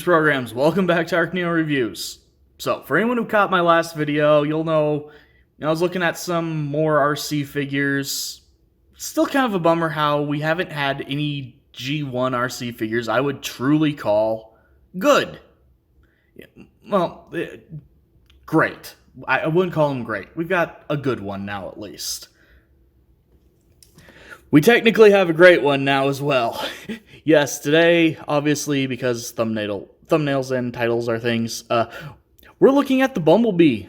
programs, welcome back to ArcNeo Reviews. So, for anyone who caught my last video, you'll know I was looking at some more Arcee figures. Still kind of a bummer how we haven't had any G1 Arcee figures I would truly call good. Well, great. I wouldn't call them great. We've got a good one now at least. We technically have a great one now as well. Yes, today, obviously, because thumbnails and titles are things, we're looking at the Bumblebee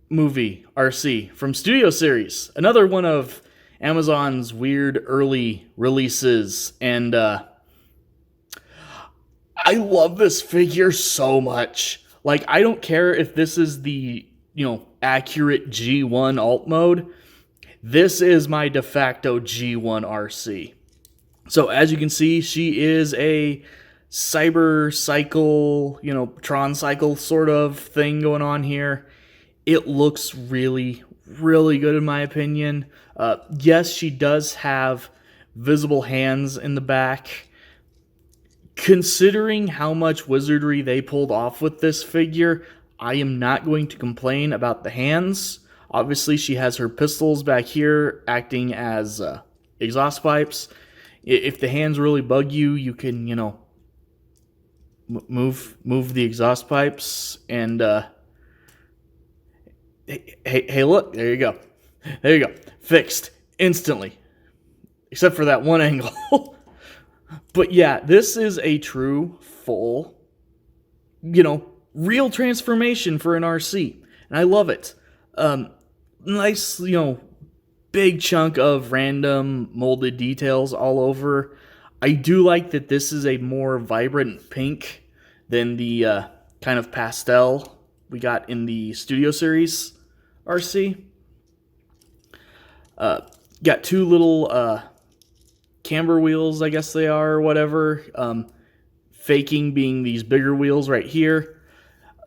movie, Arcee, from Studio Series. Another one of Amazon's weird early releases, and I love this figure so much. Like, I don't care if this is the, accurate G1 alt mode. This is my de facto G1 Arcee. So as you can see, she is a cyber cycle, Tron cycle sort of thing going on here. It looks really, really good in my opinion. Yes, she does have visible hands in the back. Considering how much wizardry they pulled off with this figure, I am not going to complain about the hands. Obviously, she has her pistols back here acting as exhaust pipes. If the hands really bug you, you can, move the exhaust pipes and hey, look, there you go. There you go. Fixed instantly. Except for that one angle. But yeah, this is a true full, real transformation for an Arcee. And I love it. Nice, big chunk of random molded details all over. I do like that this is a more vibrant pink than the kind of pastel we got in the Studio Series Arcee. Got two little camber wheels, I guess they are, or whatever. Faking being these bigger wheels right here.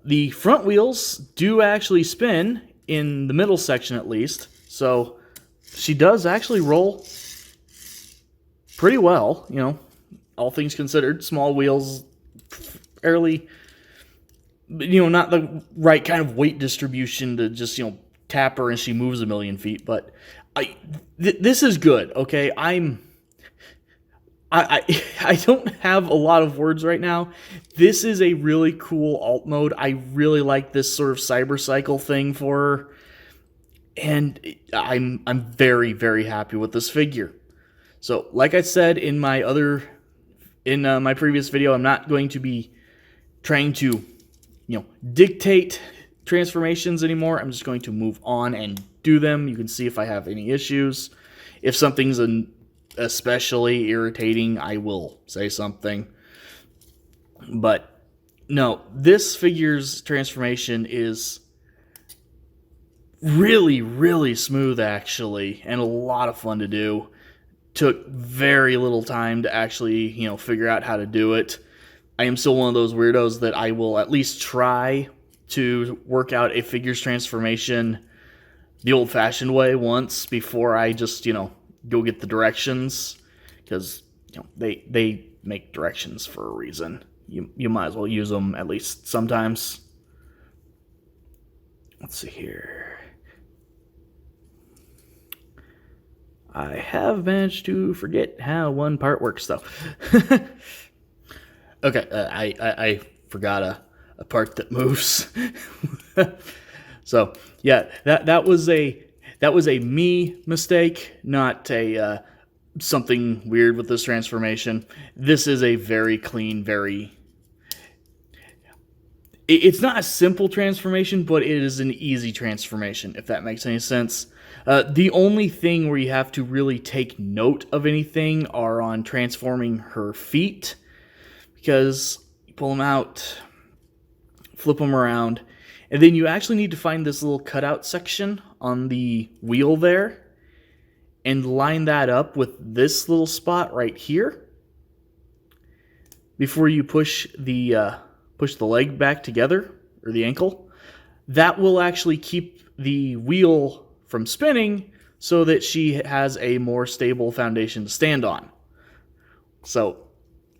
The front wheels do actually spin, in the middle section at least. So she does actually roll pretty well, all things considered. Small wheels, fairly, not the right kind of weight distribution to just, tap her and she moves a million feet. But this is good, okay? I don't have a lot of words right now. This is a really cool alt mode. I really like this sort of cyber cycle thing for her. And I'm very, very happy with this figure. So, like I said in my my previous video, I'm not going to be trying to, dictate transformations anymore. I'm just going to move on and do them. You can see if I have any issues. If something's especially irritating, I will say something. But no, this figure's transformation is really, really smooth actually, and a lot of fun to do. Took very little time to actually, figure out how to do it. I am still one of those weirdos that I will at least try to work out a figure's transformation the old-fashioned way once before I just, go get the directions, because they make directions for a reason. You might as well use them at least sometimes. Let's see here. I have managed to forget how one part works though. Okay, I forgot a part that moves. So yeah, that was a me mistake, not a something weird with this transformation. This is a very clean, it's not a simple transformation, but it is an easy transformation, if that makes any sense. The only thing where you have to really take note of anything are on transforming her feet, because you pull them out, flip them around, and then you actually need to find this little cutout section on the wheel there and line that up with this little spot right here before you push the leg back together, or the ankle. That will actually keep the wheel from spinning so that she has a more stable foundation to stand on. So,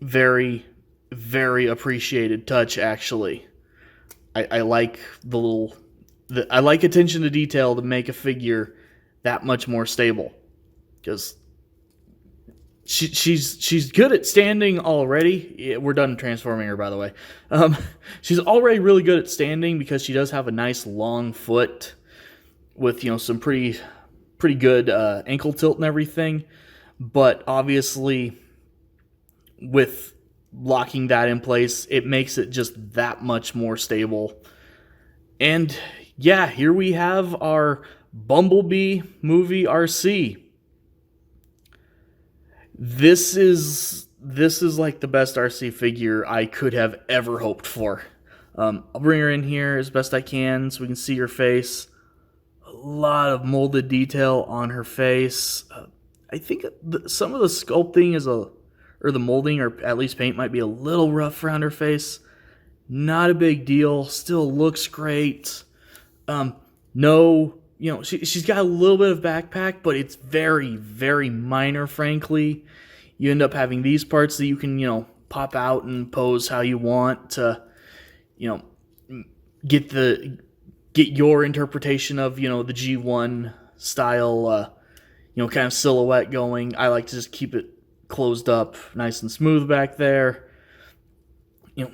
very, very appreciated touch, actually. I like I like attention to detail to make a figure that much more stable, because she's good at standing already. Yeah, we're done transforming her, by the way. She's already really good at standing because she does have a nice long foot with some pretty good ankle tilt and everything. But obviously, with locking that in place, it makes it just that much more stable. And yeah, here we have our Bumblebee movie Arcee. This is like the best Arcee figure I could have ever hoped for. I'll bring her in here as best I can so we can see her face. A lot of molded detail on her face. I think some of the sculpting or the molding, or at least paint, might be a little rough around her face. Not a big deal. Still looks great. No, she's got a little bit of backpack, but it's very, very minor, frankly. You end up having these parts that you can, pop out and pose how you want to, get your interpretation of, the G1 style, kind of silhouette going. I like to just keep it closed up, nice and smooth back there.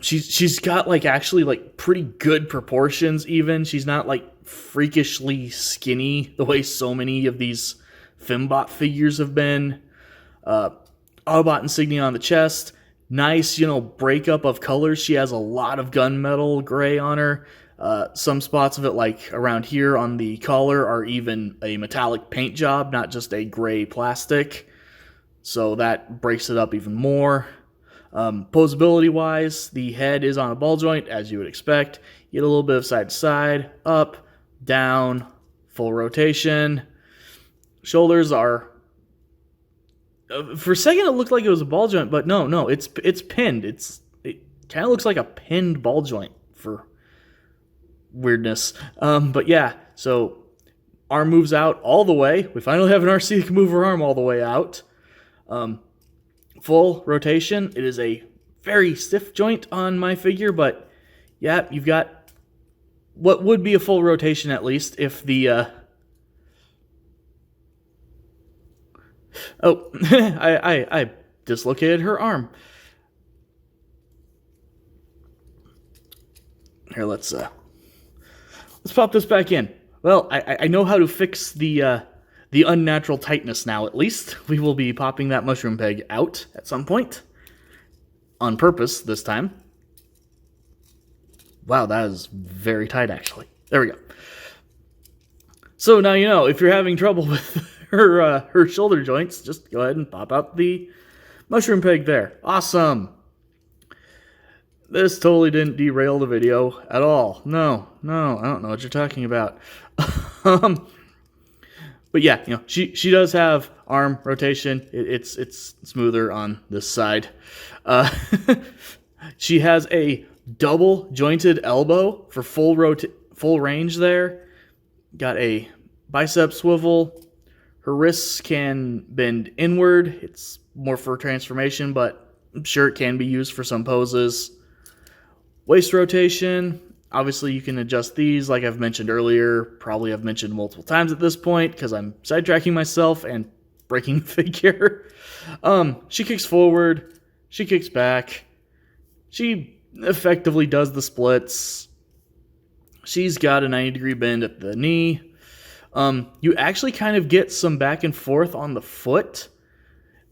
She's got actually pretty good proportions even. She's not freakishly skinny the way so many of these Fembot figures have been. Autobot insignia on the chest. Nice, breakup of colors. She has a lot of gunmetal gray on her. Some spots of it, around here on the collar, are even a metallic paint job, not just a gray plastic. So that breaks it up even more. Posability-wise, the head is on a ball joint, as you would expect. You get a little bit of side to side, up, down, full rotation. Shoulders are... for a second, it looked like it was a ball joint, but no, it's pinned. It kind of looks like a pinned ball joint for weirdness. But yeah, so arm moves out all the way. We finally have an Arcee that can move her arm all the way out. Full rotation. It is a very stiff joint on my figure, but yeah, you've got what would be a full rotation at least if the oh, I dislocated her arm. Here, let's pop this back in. Well, I know how to fix the unnatural tightness now, at least. We will be popping that mushroom peg out at some point. On purpose this time. Wow, that is very tight, actually. There we go. So now you know, if you're having trouble with her shoulder joints, just go ahead and pop out the mushroom peg there. Awesome. This totally didn't derail the video at all. No, I don't know what you're talking about. But yeah, she does have arm rotation. It's smoother on this side. She has a double jointed elbow for full range there. Got a bicep swivel. Her wrists can bend inward. It's more for transformation, but I'm sure it can be used for some poses. Waist rotation. Obviously, you can adjust these, like I've mentioned earlier. Probably I've mentioned multiple times at this point because I'm sidetracking myself and breaking the figure. She kicks forward. She kicks back. She effectively does the splits. She's got a 90-degree bend at the knee. You actually kind of get some back and forth on the foot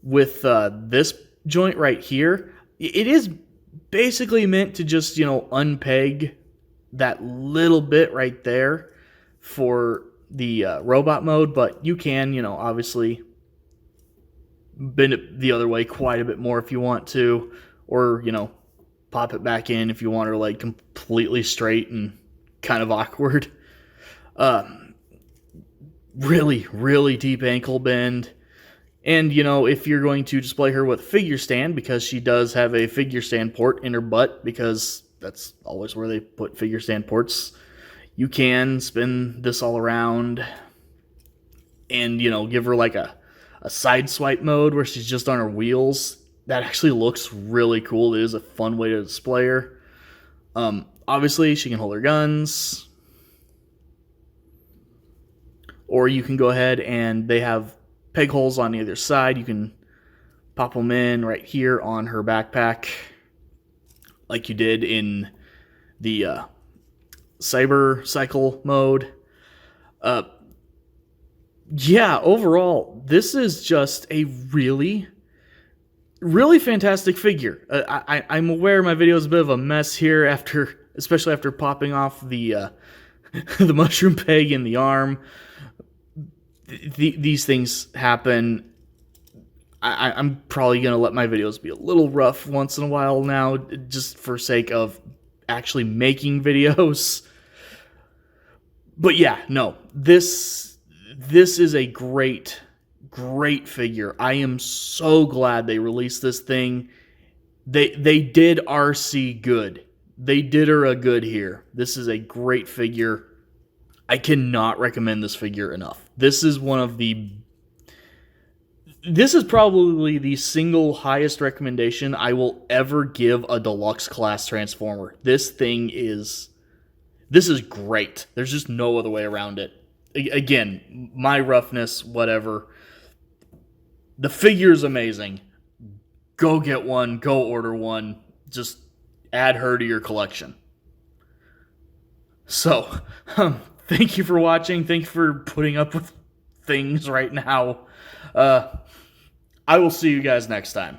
with this joint right here. It is basically meant to just, unpeg that little bit right there for the robot mode, but you can, obviously bend it the other way quite a bit more if you want to, or, pop it back in if you want her completely straight and kind of awkward. Really, really deep ankle bend. And, if you're going to display her with a figure stand, because she does have a figure stand port in her butt, because that's always where they put figure stand ports, you can spin this all around and, give her a side swipe mode where she's just on her wheels. that actually looks really cool. It is a fun way to display her. Obviously, she can hold her guns. Or you can go ahead and they have peg holes on either side. You can pop them in right here on her backpack, like you did in the cyber cycle mode. Yeah, overall, this is just a really, really fantastic figure. I'm aware my video is a bit of a mess here especially after popping off the the mushroom peg in the arm. These things happen. I'm probably going to let my videos be a little rough once in a while now, just for sake of actually making videos. But yeah, no, this is a great figure. I am so glad they released this thing. They did Arcee good. They did her a good here. This is a great figure. I cannot recommend this figure enough. This is probably the single highest recommendation I will ever give a deluxe class Transformer. This is great. There's just no other way around it. Again, my roughness, whatever. The figure is amazing. Go get one. Go order one. Just add her to your collection. So, thank you for watching. Thank you for putting up with things right now. I will see you guys next time.